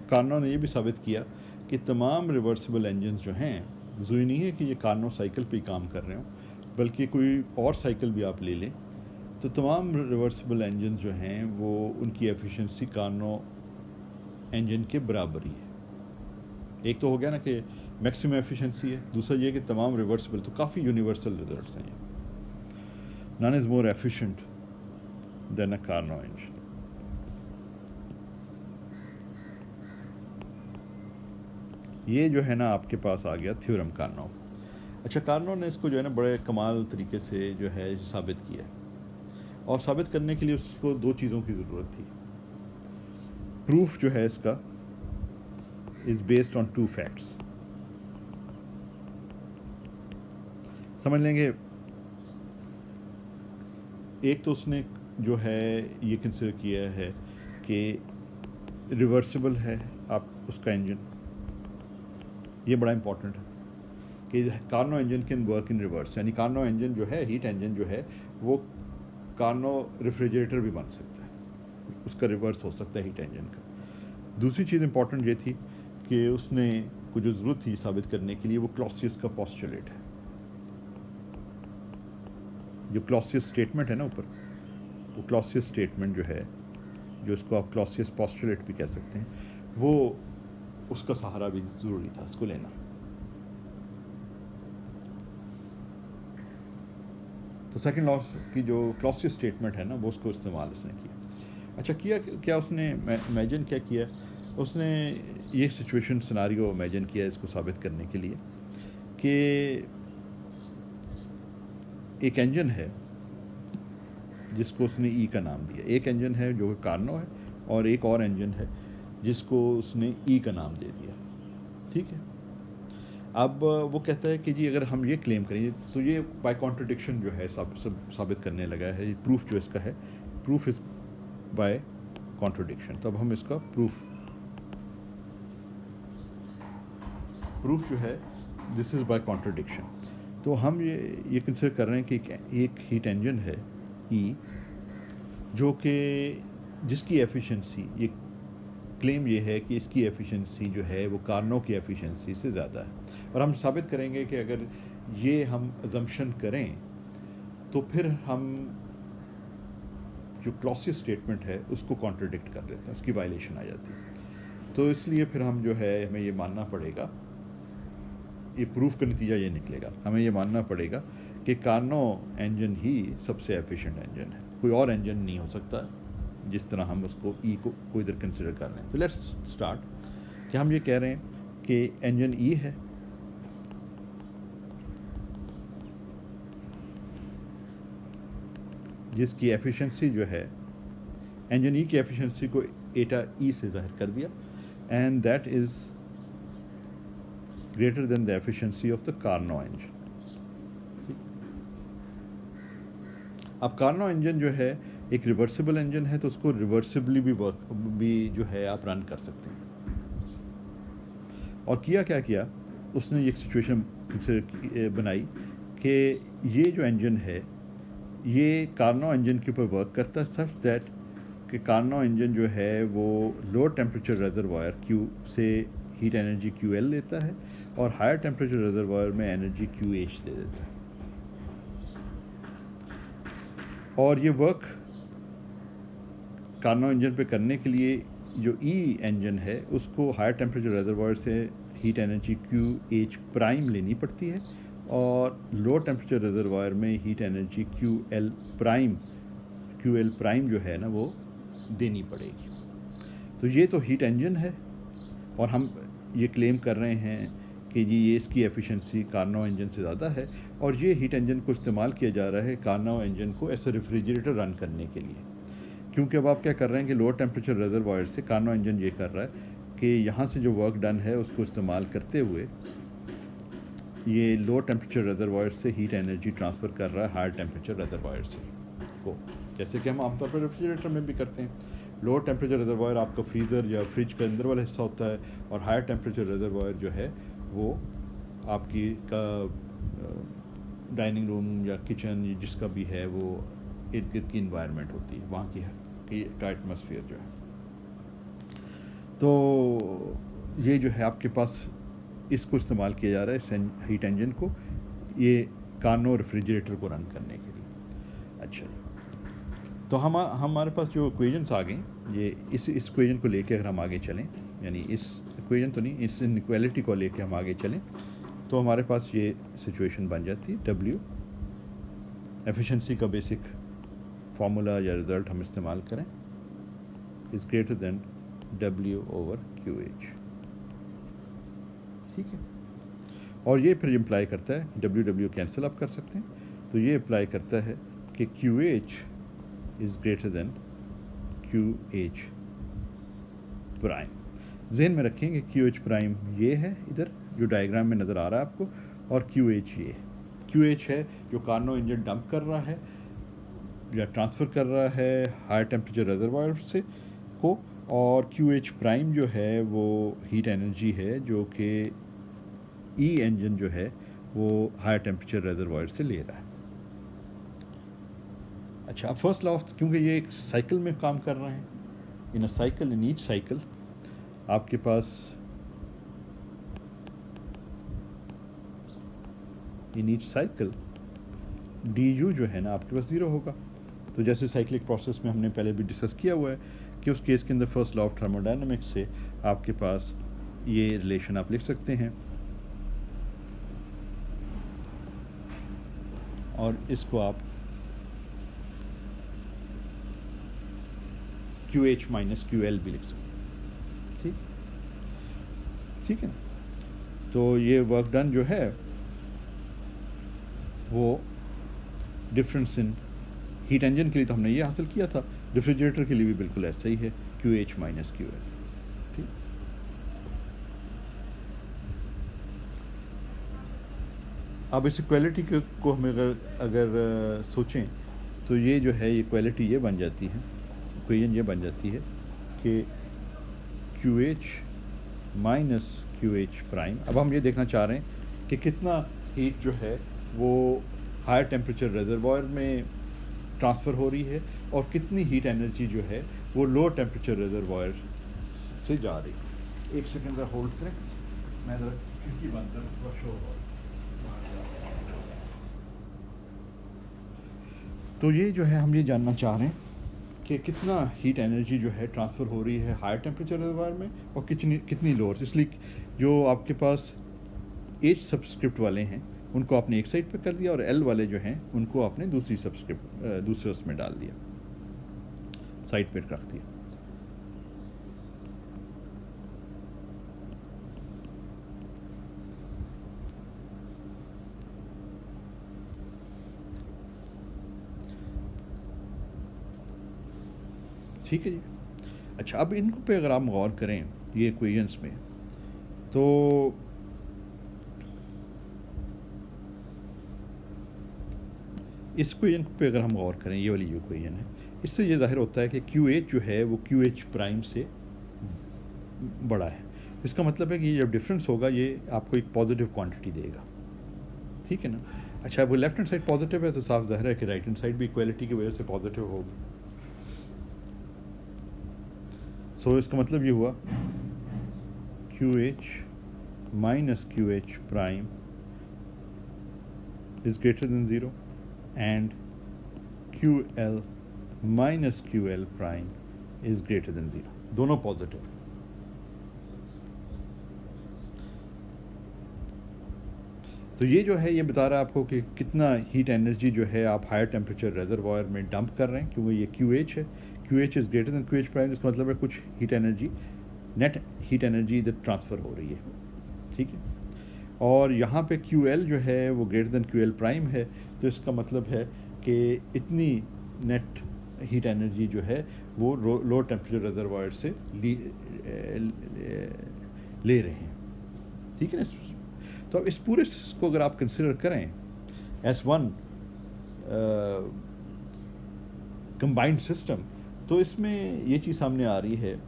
कार्नोट ने ये भी साबित किया कि तमाम रिवर्सिबल इंजन जो हैं, ज़रूरी नहीं है कि ये कार्नोट साइकिल पे ही काम कर रहे हों, बल्कि कोई और साइकिल भी आप ले लें, तो तमाम रिवर्सिबल इंजन जो हैं वो उनकी एफिशिएंसी कार्नोट इंजन के बराबर ही है। एक तो हो गया ना कि मैक्सिमम एफिशिएंसी है, दूसरा ये कि तमाम रिवर्सिबल, तो काफ़ी यूनिवर्सल रिजल्ट्स हैं ये। None is more efficient than a Carnot engine. ये जो है ना आपके पास आ गया थ्योरम कार्नो। अच्छा, कार्नो ने इसको जो है ना बड़े कमाल तरीके से जो है साबित किया, और साबित करने के लिए उसको दो चीज़ों की ज़रूरत थी। प्रूफ जो है इसका is based on two facts. समझ लेंगे, एक तो उसने जो है ये कंसिडर किया है कि रिवर्सिबल है आप उसका इंजन, ये बड़ा इंपॉर्टेंट है कि Carnot engine can work in reverse, यानी कार्नो इंजन जो है, हीट इंजन जो है, वो कार्नो रेफ्रिजरेटर भी बन सकता है, उसका रिवर्स हो सकता है हीट इंजन का। दूसरी चीज़ इंपॉर्टेंट ये थी कि उसने को जो ज़रूरत थी साबित करने के लिए, वो क्लॉसियस का पोस्टुलेट है। जो क्लॉसियस स्टेटमेंट है ना ऊपर, वो क्लॉसियस स्टेटमेंट जो है, जो इसको आप क्लॉसियस पोस्टुलेट भी कह सकते हैं, वो उसका सहारा भी ज़रूरी था उसको लेना। तो सेकंड लॉ की जो क्लॉसियस स्टेटमेंट है ना, वो उसको इस्तेमाल उसने किया। अच्छा, किया क्या उसने, इमेजिन क्या किया उसने, ये सिचुएशन सिनारियो इमेजिन किया इसको साबित करने के लिए कि एक इंजन है जिसको उसने ई का नाम दिया। एक इंजन है जो कार्नो है, और एक और इंजन है जिसको उसने ई का नाम दे दिया, ठीक है। अब वो कहता है कि जी अगर हम ये क्लेम करें तो ये बाय कॉन्ट्रडिक्शन जो है सब साबित करने लगा है। ये प्रूफ जो इसका है, प्रूफ इज़ बाय कॉन्ट्रडिक्शन। तब हम इसका प्रूफ जो है दिस इज़ बाय कॉन्ट्रडिक्शन। तो हम ये कंसिडर कर रहे हैं कि एक हीट इंजन है ई, जो कि जिसकी एफिशिएंसी, ये क्लेम ये है कि इसकी एफिशिएंसी जो है वो कार्नो की एफिशिएंसी से ज़्यादा है। और हम साबित करेंगे कि अगर ये हम अजम्पशन करें तो फिर हम जो क्लॉसियस स्टेटमेंट है उसको कॉन्ट्रडिक्ट कर देते हैं, उसकी वायलेशन आ जाती है। तो इसलिए फिर हम जो है, हमें ये मानना पड़ेगा, ये प्रूफ का नतीजा ये निकलेगा, हमें ये मानना पड़ेगा कि कार्नो इंजन ही सबसे एफिशिएंट इंजन है, कोई और इंजन नहीं हो सकता जिस तरह हम उसको ई को इधर कंसिडर कर रहे हैं। तो लेट्स स्टार्ट कि हम ये कह रहे हैं कि इंजन ई है, जिसकी एफिशिएंसी जो है, इंजन ई की एफिशिएंसी को एटा ई से जाहिर कर दिया, and that is greater than the efficiency of the Carnot engine. अब कार्नो इंजन जो है एक रिवर्सिबल इंजन है, तो उसको रिवर्सिबली भी जो है आप रन कर सकते हैं। और क्या किया उसने, एक सिचुएशन बनाई कि ये जो इंजन है ये कार्नो इंजन के ऊपर वर्क करता है, सच दैट कि कार्नो इंजन जो है वो लो टेम्परेचर रिजर्वायर क्यू से हीट एनर्जी क्यू एल लेता है, और हायर टेम्परेचर रिजर्वायर में एनर्जी क्यू एच दे देता है। और ये वर्क कार्नो इंजन पे करने के लिए जो ई इंजन है उसको हायर टेम्परेचर रिजर्वायर से heat energy Q H prime लेनी पड़ती है, और लो टेम्परेचर रिजर्वायर में heat energy Q L prime जो है ना वो देनी पड़ेगी। तो ये तो हीट इंजन है, और हम ये क्लेम कर रहे हैं कि जी ये इसकी एफिशिएंसी कार्नो इंजन से ज़्यादा है, और ये हीट इंजन को इस्तेमाल किया जा रहा है कार्नो इंजन को ऐसे रेफ्रिजरेटर रन करने के लिए। क्योंकि अब आप क्या कर रहे हैं कि लो टेम्परेचर रिजर्वायर से कार्नो इंजन ये कर रहा है कि यहाँ से जो वर्क डन है उसको इस्तेमाल करते हुए ये लो टेम्परेचर रिजर्वायर से हीट एनर्जी ट्रांसफ़र कर रहा है हायर टेम्परेचर रिजर्वायर से को, जैसे कि हम आमतौर पर रेफ्रिजरेटर में भी करते हैं। लो टेम्परेचर रिजर्वायर आपका फ्रीज़र या फ्रिज का अंदर वाला हिस्सा होता है, और हायर टेम्परेचर रिजर्वायर जो है वो आपकी का डाइनिंग रूम या किचन जिसका भी है वो इर्द गिर्द की इन्वायरमेंट होती है, वहाँ की का एटमॉस्फेयर जो है। तो ये जो है आपके पास इसको इस्तेमाल किया जा रहा है हीट इंजन को, ये कार्नो रेफ्रिजरेटर को रन करने के लिए। अच्छा, तो हमारे पास जो इक्वेशंस आ गई, ये इस इक्वेशन को लेके अगर हम आगे चलें यानी इस इक्वेशन तो नहीं, इस इनइक्वालिटी को लेके हम आगे चलें तो हमारे पास ये सिचुएशन बन जाती है। W एफिशिएंसी का बेसिक फार्मूला या रिज़ल्ट हम इस्तेमाल करें इज़ ग्रेटर दैन W/QH, ठीक है। और ये फिर इम्प्लाई करता है W कैंसिल आप कर सकते हैं, तो ये अप्लाई करता है कि QH is greater than QH prime. जहन में रखें कि QH प्राइम ये है इधर जो डायग्राम में नज़र आ रहा है आपको, और QH ये QH है जो कार्नो इंजन डंप कर रहा है या ट्रांसफ़र कर रहा है हाई टेम्परेचर रिजर्वायर से को, और QH प्राइम जो है वो हीट एनर्जी है जो कि ई इंजन जो है वो हाई टेम्परेचर रिजर्वायर से ले रहा है। अच्छा, फर्स्ट लॉ ऑफ, क्योंकि ये एक साइकिल में काम कर रहे हैं, in a cycle, in each cycle आपके पास इन ईच साइकिल du जो है ना आपके पास ज़ीरो होगा। तो जैसे साइक्लिक प्रोसेस में हमने पहले भी डिस्कस किया हुआ है कि उस केस के अंदर फर्स्ट लॉ ऑफ थर्मोडायनामिक्स से आपके पास ये रिलेशन आप लिख सकते हैं, और इसको आप QH माइनस QL भी लिख सकते हैं, ठीक है ना। तो ये वर्क डन जो है वो डिफरेंस इन हीट इंजन के लिए तो हमने ये हासिल किया था, रेफ्रिजरेटर के लिए भी बिल्कुल ऐसा ही है, QH माइनस QL, ठीक। अब इस इक्वालिटी को हम अगर सोचें तो ये जो है इक्वालिटी ये बन जाती है, इक्वेशन ये बन जाती है कि QH माइनस QH प्राइम। अब हम ये देखना चाह रहे हैं कि कितना हीट जो है वो हायर टेम्परेचर रिजर्वायर में ट्रांसफ़र हो रही है और कितनी हीट एनर्जी जो है वो लो टेम्परेचर रिजर्वायर से जा रही है। एक सेकंड ज़रा होल्ड करें, मैं ज़रा खिड़की बंद कर शो हो। तो ये जो है हम ये जानना चाह रहे हैं कि कितना हीट एनर्जी जो है ट्रांसफ़र हो रही है हायर टेम्परेचर रिजर्वायर में और कितनी लोअर। इसलिए जो आपके पास H सबस्क्रिप्ट वाले हैं उनको आपने एक साइड पे कर दिया और L वाले जो हैं उनको आपने दूसरी सबस्क्रिप्ट दूसरे उसमें डाल दिया, साइड पे रख दिया। ठीक है जी। अच्छा, अब इनको पे अगर आप गौर करें ये इक्वेशंस में, तो इस इक्वेशन पे अगर हम गौर करें, ये वाली जो इक्वेशन है, इससे ये जाहिर होता है कि QH जो है वो QH प्राइम से बड़ा है। इसका मतलब है कि जब डिफरेंस होगा ये आपको एक पॉजिटिव क्वांटिटी देगा, ठीक है ना। अच्छा, वो लेफ्ट हैंड साइड पॉजिटिव है तो साफ जाहिर है कि राइट हैंड साइड भी इक्वालिटी की वजह से पॉजिटिव होगी। सो इसका मतलब ये हुआ QH minus QH prime is greater than 0 and QL minus QL prime is greater than 0, दोनों पॉजिटिव। तो ये जो है ये बता रहा है आपको कि कितना हीट एनर्जी जो है आप हायर टेम्परेचर रिजर्वायर में डंप कर रहे हैं, क्योंकि ये QH है, QH is greater then QH prime. इसका मतलब है कुछ heat energy, net heat energy इधर ट्रांसफ़र हो रही है, ठीक है। और यहाँ पे QL जो है वो ग्रेटर देन QL प्राइम है, तो इसका मतलब है कि इतनी नेट हीट एनर्जी जो है वो लो टेम्परेचर रिजर्वायर से ले रहे हैं, ठीक है ना। तो अब इस पूरे को अगर आप कंसिडर करें S1 कंबाइंड सिस्टम, तो इसमें ये चीज़ सामने आ रही है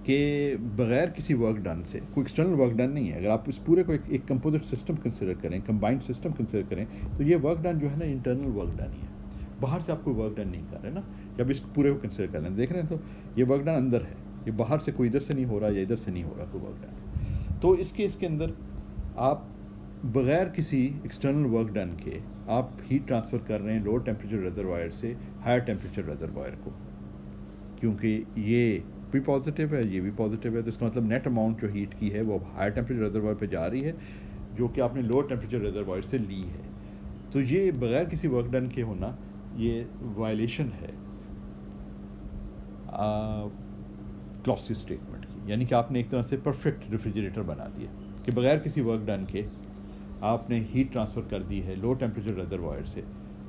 कि बग़ैर किसी वर्क डन से, कोई एक्सटर्नल वर्क डन नहीं है, अगर आप इस पूरे को एक कंपोजिट सिस्टम कंसिडर करें, कंबाइंड सिस्टम कंसिडर करें, तो ये वर्क डन जो है ना इंटरनल वर्क डन ही है, बाहर से आप कोई वर्क डन नहीं कर रहे ना। जब इस पूरे को कंसिडर कर लें, देख रहे हैं, तो ये वर्क डन अंदर है, ये बाहर से कोई इधर से नहीं हो रहा या इधर से नहीं हो रहा कोई वर्क डन। तो इस केस के अंदर आप बग़ैर किसी एक्सटर्नल वर्क डन के आप हीट ट्रांसफ़र कर रहे हैं लो टेम्परेचर रिजर्वायर से हायर टेम्परेचर रिजर्वायर को, क्योंकि ये भी पॉजिटिव है, ये भी पॉजिटिव है, तो इसका मतलब नेट अमाउंट जो हीट की है वो हायर टेम्परेचर रिजर्वायर पे जा रही है जो कि आपने लोअर टेम्परेचर रिजर्वायर से ली है। तो ये बगैर किसी वर्क डन के होना ये वायलेशन है क्लॉसी स्टेटमेंट की, यानी कि आपने एक तरह से परफेक्ट रेफ्रिजरेटर बना दिया कि बगैर किसी वर्क डन के आपने हीट ट्रांसफ़र कर दी है लो टेम्परेचर रिजर्वायर से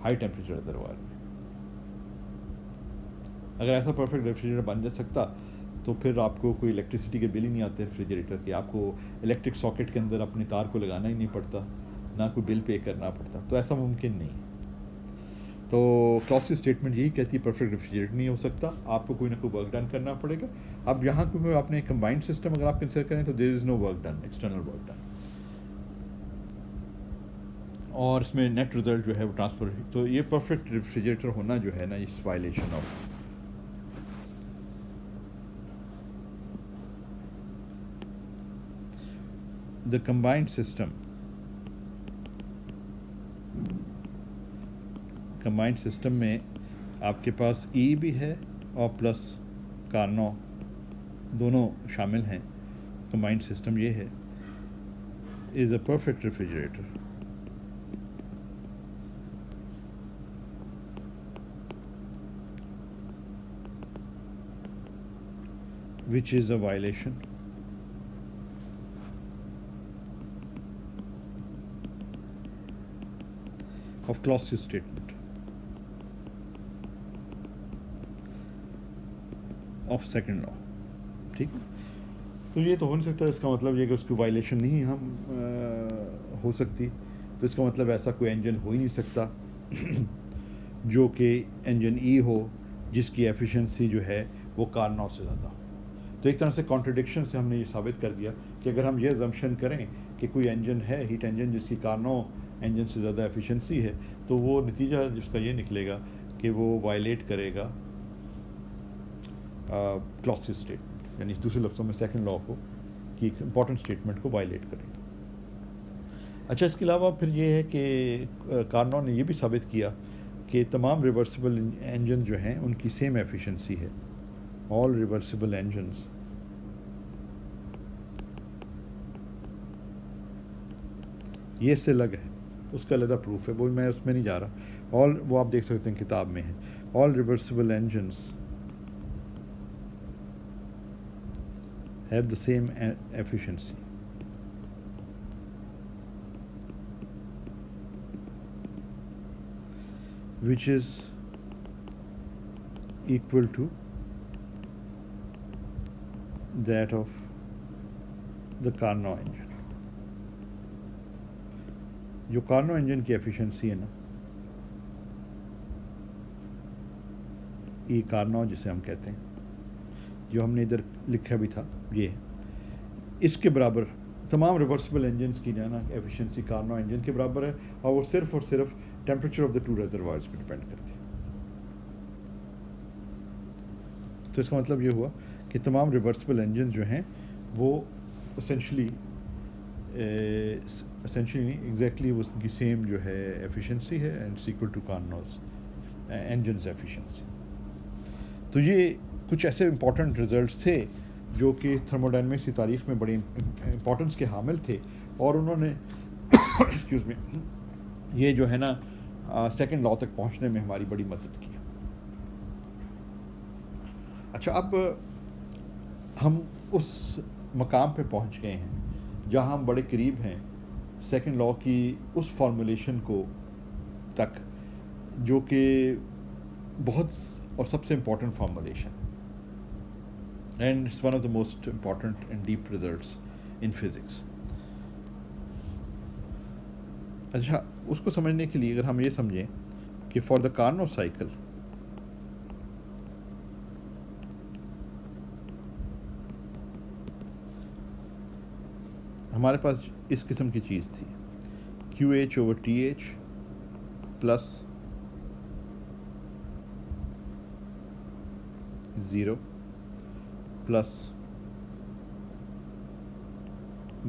हाई टेम्परेचर रिजर्वायर में। अगर ऐसा परफेक्ट रेफ्रिजरेटर बन जा सकता तो फिर आपको कोई इलेक्ट्रिसिटी के बिल ही नहीं आते रेफ्रिजरेटर के, आपको इलेक्ट्रिक सॉकेट के अंदर अपनी तार को लगाना ही नहीं पड़ता, ना कोई बिल पे करना पड़ता, तो ऐसा मुमकिन नहीं है। तो क्लॉसी स्टेटमेंट यही कहती है परफेक्ट रेफ्रिजरेटर नहीं हो सकता, आपको कोई ना कोई वर्क डन करना पड़ेगा। अब यहाँ क्योंकि आपने कंबाइंड सिस्टम अगर आप कंसिडर करें तो there is no work done, external work done, और इसमें नेट रिजल्ट जो है वो ट्रांसफ़र, तो ये परफेक्ट रेफ्रिजरेटर होना जो है ना इस violation of the combined system. Combined system में आपके पास ई भी है और प्लस कार्नो दोनों शामिल हैं। कंबाइंड सिस्टम ये है is a perfect refrigerator which is a violation of Clausius statement of second law। ठीक है, तो ये तो हो नहीं सकता, इसका मतलब ये कि उसकी वायलेशन नहीं हम हो सकती, तो इसका मतलब ऐसा कोई इंजन हो ही नहीं सकता जो कि इंजन ई हो जिसकी एफिशिएंसी जो है वो कार्नोट से ज़्यादा। तो एक तरह से कॉन्ट्रडिक्शन से हमने ये साबित कर दिया कि अगर हम ये अजम्पशन करें कि कोई इंजन है हीट इंजन जिसकी कार्नोट इंजन से ज़्यादा एफिशिएंसी है, तो वो नतीजा जिसका ये निकलेगा कि वो वायलेट करेगा क्लॉसी स्टेटमेंट, यानी दूसरे लफ्ज़ों में सेकंड लॉ को कि इंपॉर्टेंट स्टेटमेंट को वायलेट करेगा। अच्छा, इसके अलावा फिर ये है कि कार्नोट ने ये भी साबित किया कि तमाम रिवर्सिबल इंजन जो हैं उनकी सेम एफिशिएंसी है। ऑल रिवर्सिबल इंजन्स ये इससे अलग है, उसका अलग प्रूफ है, वो मैं उसमें नहीं जा रहा। ऑल वो आप देख सकते हैं किताब में है। All reversible engines have the same efficiency. which is equal to that of the Carnot engine। जो कार्नो इंजन की एफिशिएंसी है ना, ई कार्नो जिसे हम कहते हैं, जो हमने इधर लिखा भी था, ये इसके बराबर तमाम रिवर्सिबल इंजन्स की ना एफिशिएंसी कार्नो इंजन के बराबर है, और वो सिर्फ और सिर्फ temperature of the two reservoirs पे डिपेंड करती है। तो इसका मतलब ये हुआ कि तमाम रिवर्सिबल इंजन जो हैं वो एसेंशली नहीं एग्जैक्टली उसकी सेम जो है एफिशिएंसी है and equal to Carnot's engines efficiency. तो ये कुछ ऐसे इंपॉर्टेंट रिजल्ट्स थे जो कि थर्मोडायनेमिक्स की तारीख में बड़ी इंपॉर्टेंस के हामिल थे, और उन्होंने एक्सक्यूज़ मी ये जो है ना सेकंड लॉ तक पहुंचने में हमारी बड़ी मदद की। अच्छा, अब हम उस मकाम पे पहुंच गए हैं जहां हम बड़े करीब हैं सेकंड लॉ की उस फॉर्मूलेशन को तक जो कि बहुत और सबसे important formulation, and it's one of the most important and deep results in physics. अच्छा, उसको समझने के लिए अगर हम ये समझें कि फॉर द कार्नोट साइकिल हमारे पास इस किस्म की चीज़ थी QH/TH plus 0 plus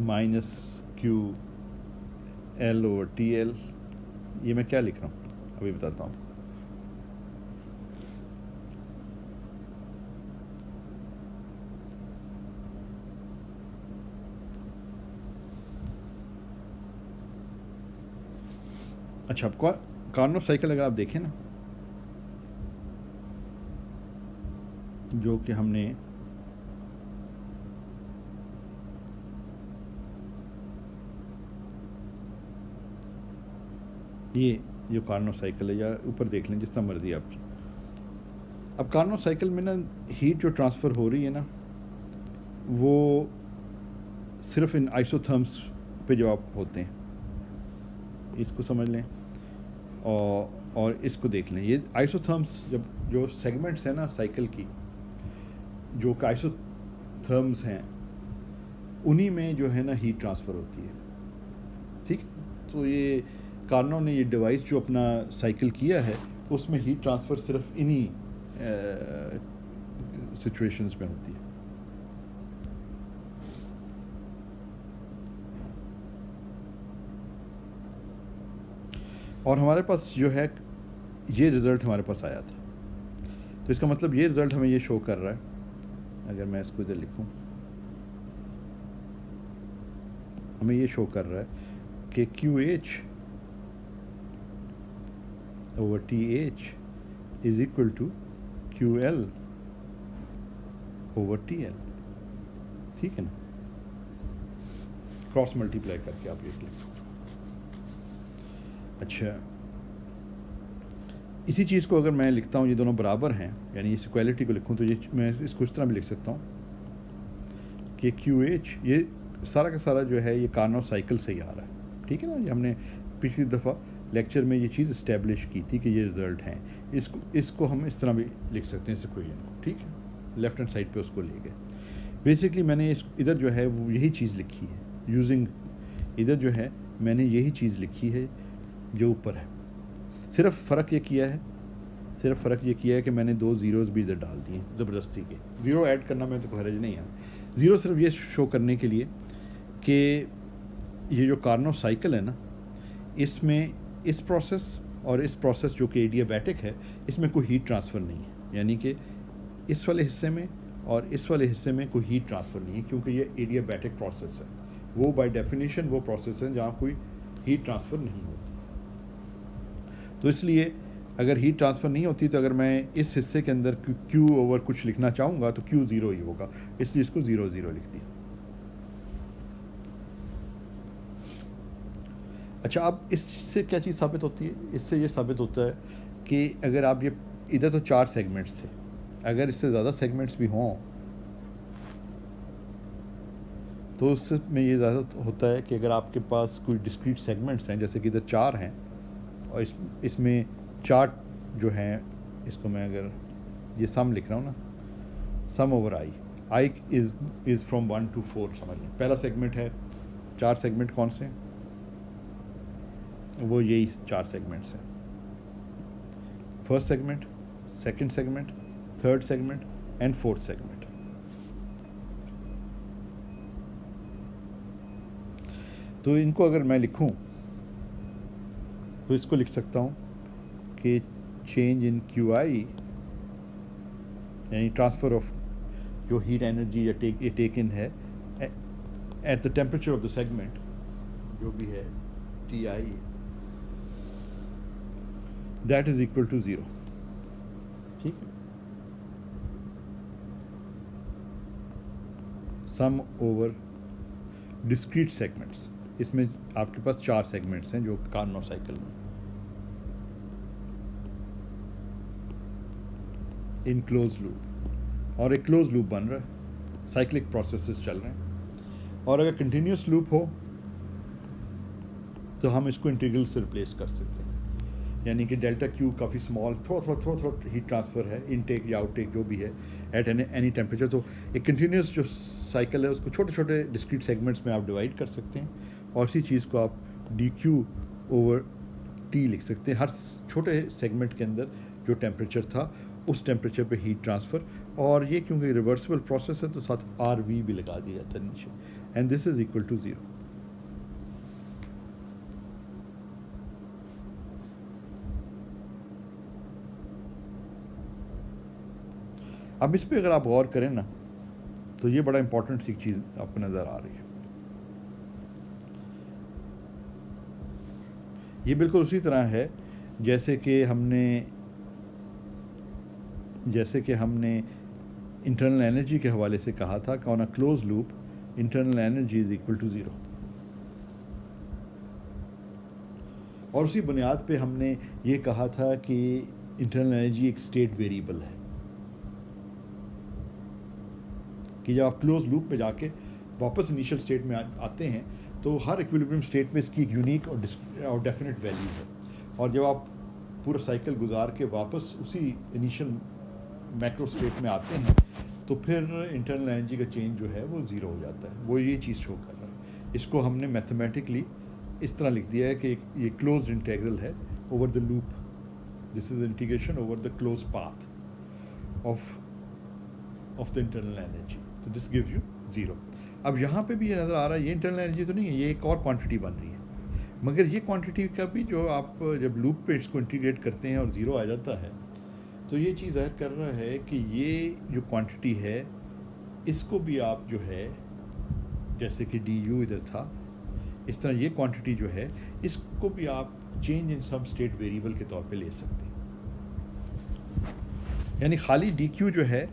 minus QL/TL। ये मैं क्या लिख रहा हूँ अभी बताता हूँ। अच्छा, अब कार्नोट साइकिल अगर आप देखें ना, जो कि हमने ये जो कार्नोट साइकिल है, या ऊपर देख लें जिस तरह मर्जी आपकी। अब कार्नोट साइकिल में ना हीट जो ट्रांसफ़र हो रही है ना, वो सिर्फ इन आइसोथर्म्स पे जवाब होते हैं, इसको समझ लें और इसको देख लें। ये आइसोथर्म्स जब जो सेगमेंट्स हैं ना साइकिल की, जो आइसोथर्म्स हैं, उन्हीं में जो है ना हीट ट्रांसफ़र होती है। ठीक, तो ये कार्नो ने ये डिवाइस जो अपना साइकिल किया है, उसमें हीट ट्रांसफ़र सिर्फ इन्हीं सिचुएशंस में होती है। और हमारे पास जो है ये रिज़ल्ट हमारे पास आया था, तो इसका मतलब ये रिज़ल्ट हमें ये शो कर रहा है, अगर मैं इसको इधर लिखूं, हमें ये शो कर रहा है कि QH over TH is equal to QL over TL। ठीक है ना, क्रॉस मल्टीप्लाई करके आप ये लिख सकते हो। अच्छा, इसी चीज़ को अगर मैं लिखता हूँ, ये दोनों बराबर हैं, यानी इस इक्वालिटी को लिखूँ, तो ये मैं इसको इस तरह भी लिख सकता हूँ कि QH ये सारा का सारा जो है ये कार्नोट साइकिल से ही आ रहा है। ठीक है ना, ये हमने पिछली दफ़ा लेक्चर में ये चीज़ इस्टेब्लिश की थी कि ये रिज़ल्ट हैं। इसको हम इस तरह भी लिख सकते हैं इस इक्वेशन को। ठीक है, लेफ्ट हैंड साइड पे उसको ले गए। बेसिकली मैंने इधर जो है वो यही चीज़ लिखी है, यूजिंग इधर जो है मैंने यही चीज़ लिखी है जो ऊपर है। सिर्फ फ़र्क ये किया है कि मैंने 2 ज़ीरोज़ भी इधर डाल दिए ज़बरदस्ती के। ज़ीरो ऐड करना में तो हर्ज नहीं है, ज़ीरो सिर्फ ये शो करने के लिए कि ये जो कार्नोट साइकिल है ना, इसमें इस प्रोसेस और इस प्रोसेस जो कि एडियाबैटिक है, इसमें कोई हीट ट्रांसफ़र नहीं है। यानी कि इस वाले हिस्से में और इस वाले हिस्से में कोई हीट ट्रांसफ़र नहीं है, क्योंकि ये एडियाबैटिक प्रोसेस है। वो बाय डेफिनेशन वो प्रोसेस है जहाँ कोई हीट ट्रांसफ़र नहीं होती। तो इसलिए अगर हीट ट्रांसफ़र नहीं होती, तो अगर मैं इस हिस्से के अंदर Q ओवर कुछ लिखना चाहूँगा तो Q ज़ीरो ही होगा, इसलिए इसको 0 0 लिख दिया। अच्छा, अब इससे क्या चीज़ साबित होती है? इससे ये साबित होता है कि अगर आप ये इधर तो 4 सेगमेंट्स थे, अगर इससे ज़्यादा सेगमेंट्स भी हों तो उससे में ये ज़्यादा होता है कि अगर आपके पास कोई डिस्क्रीट सेगमेंट्स हैं, जैसे कि इधर 4 हैं और इसमें 4 जो हैं, इसको मैं अगर ये सम लिख रहा हूँ ना, sum over i is from 1 to 4 समझ लें। पहला सेगमेंट है, 4 सेगमेंट कौन से हैं? वो यही 4 सेगमेंट्स हैं। First segment, second segment, third segment and fourth segment. तो इनको अगर मैं लिखूं तो इसको लिख सकता हूं कि चेंज इन QI यानी ट्रांसफ़र ऑफ जो हीट एनर्जी या टेक इन है at the temperature of the segment, जो भी है TI, that is equal to 0। ठीक है, सम ओवर डिस्क्रीट सेगमेंट्स। इसमें आपके पास 4 सेगमेंट्स हैं जो कार्नोट साइकिल में, इन क्लोज लूप, और एक क्लोज लूप बन रहा है, साइक्लिक प्रोसेसेस चल रहे हैं। और अगर कंटिन्यूस लूप हो तो हम इसको इंटीग्रल से रिप्लेस कर सकते हैं, यानी कि डेल्टा Q काफ़ी स्मॉल, थोड़ा हीट ट्रांसफ़र है, इनटेक या आउटटेक जो भी है एट एनी टेम्परेचर। तो एक कंटिन्यूस जो साइकिल है उसको छोटे छोटे डिस्क्रीट सेगमेंट्स में आप डिवाइड कर सकते हैं, और इसी चीज़ को आप dQ ओवर T लिख सकते हैं। हर छोटे सेगमेंट के अंदर जो टेम्परेचर था उस टेम्परेचर पे हीट ट्रांसफ़र, और ये क्योंकि रिवर्सिबल प्रोसेस है तो साथ RV भी लगा दिया जाता है नीचे, and this is equal to 0। अब इस पे अगर आप गौर करें ना, तो ये बड़ा इंपॉर्टेंट सी चीज़ आपको नज़र आ रही है। ये बिल्कुल उसी तरह है जैसे कि हमने इंटरनल एनर्जी के हवाले से कहा था कि on a close loop internal energy is equal to zero, और उसी बुनियाद पे हमने ये कहा था कि इंटरनल एनर्जी एक स्टेट वेरिएबल है, कि जब आप क्लोज लूप में जाके वापस इनिशियल स्टेट में आते हैं तो हर इक्विलिब्रियम स्टेट में इसकी एक यूनिक और डेफिनेट वैल्यू है, और जब आप पूरा साइकिल गुजार के वापस उसी इनिशियल मैक्रो स्टेट में आते हैं तो फिर इंटरनल एनर्जी का चेंज जो है वो ज़ीरो हो जाता है। वो ये चीज़ शो कर रहा है। इसको हमने मैथमेटिकली इस तरह लिख दिया है कि ये क्लोज इंटीग्रल है over the loop, this is integration over the close path of the internal energy, तो दिस गिव्स यू ज़ीरो। अब यहाँ पे भी ये नज़र आ रहा है ये इंटरनल एनर्जी तो नहीं है, ये एक और क्वांटिटी बन रही है, मगर ये क्वांटिटी का भी जो आप जब लूप पे इसको इंटीग्रेट करते हैं और ज़ीरो आ जाता है तो ये चीज़ ज़ाहिर कर रहा है कि ये जो क्वांटिटी है इसको भी आप जो है जैसे कि डी यू इधर था, इस तरह ये क्वांटिटी जो है इसको भी आप change in some state variable के तौर पे ले सकते हैं। यानी खाली डी क्यू जो है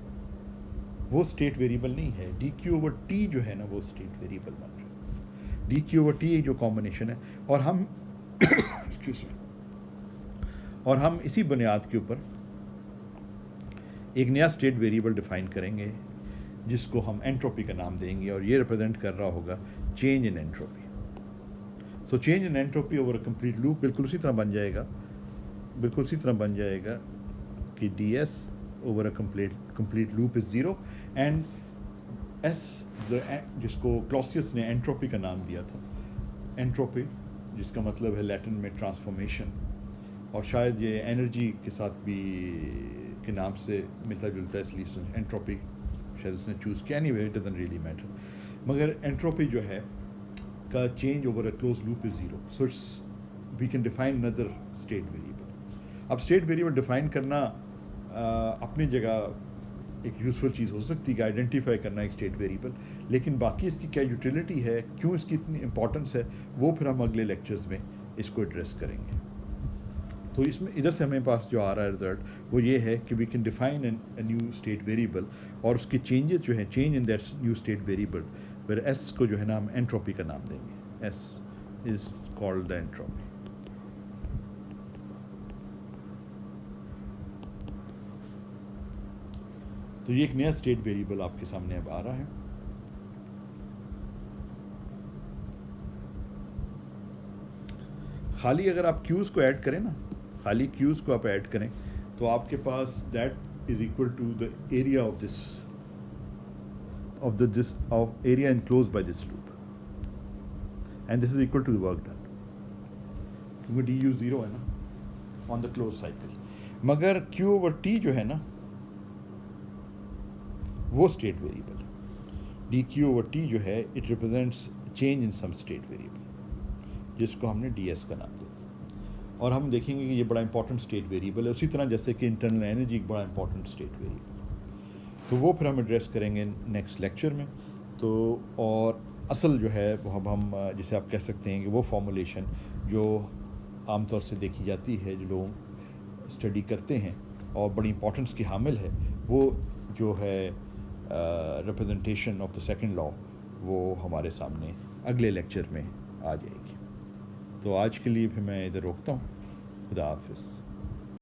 वो स्टेट वेरिएबल नहीं है, डी क्यू ओवर टी जो है ना वो स्टेट वेरिएबल बन रहा है। डी क्यू ओवर टी जो कॉम्बिनेशन है, और हम एक्सक्यूज मी, और हम इसी बुनियाद के ऊपर एक नया स्टेट वेरिएबल डिफाइन करेंगे जिसको हम एंट्रोपी का नाम देंगे, और ये रिप्रेजेंट कर रहा होगा change in entropy. So change in entropy over a complete loop बिल्कुल उसी तरह बन जाएगा कि D S over a complete loop is zero, and S जिसको क्लॉसियस ने एंट्रोपी का नाम दिया था, एंट्रोपी जिसका मतलब है लैटिन में ट्रांसफॉर्मेशन, और शायद ये एनर्जी के साथ भी के नाम से मिलता जुलता है, इसलिए एंट्रोपी शायद उसने चूज़ किया। Anyway it doesn't really matter, मगर एंट्रोपी जो है का change over a close loop is zero, so it's we can define another state variable. अब स्टेट वेरिएबल डिफाइन करना अपनी जगह एक यूज़फुल चीज़ हो सकती है, आइडेंटिफाई करना एक स्टेट वेरिएबल, लेकिन बाकी इसकी क्या यूटिलिटी है, क्यों इसकी इतनी इंपॉर्टेंस है, वो फिर हम अगले लेक्चर्स में इसको एड्रेस करेंगे। तो इसमें इधर से हमें पास जो आ रहा है रिजल्ट वो ये है कि we can define a new state variable, और उसके चेंजेस जो हैं change in that new state variable, फिर एस को जो है ना हम एंट्रोपी का नाम देंगे, S is called the entropy. तो ये एक नया स्टेट वेरिएबल आपके सामने अब आ रहा है। खाली अगर आप क्यूज़ को ऐड करें ना, खाली क्यूज़ को आप ऐड करें तो आपके पास that is equal to the area of area enclosed by this loop, and this is equal to the work done, क्योंकि डी यू ज़ीरो है ना ऑन द क्लोज साइकिल, मगर क्यू ओवर टी जो है ना वो state variable, D Q over T जो है it represents change in some state variable जिसको हमने डी एस का नाम दिया, और हम देखेंगे कि ये बड़ा इंपॉर्टेंट स्टेट वेरिएबल है, उसी तरह जैसे कि इंटरनल एनर्जी एक बड़ा इंपॉर्टेंट स्टेट वेरिएबल, तो वो फिर हम एड्रेस करेंगे नेक्स्ट लेक्चर में। तो और असल जो है वो हम जिसे आप कह सकते हैं कि वो फॉर्मूलेशन जो आमतौर से देखी जाती है, जो लोग स्टडी करते हैं और बड़ी इंपॉर्टेंस की हामिल है, वो जो है representation of the second law, वो हमारे सामने अगले लेक्चर में आ जाएगी। तो आज के लिए फिर मैं इधर रोकता हूँ। खुदा हाफिज़।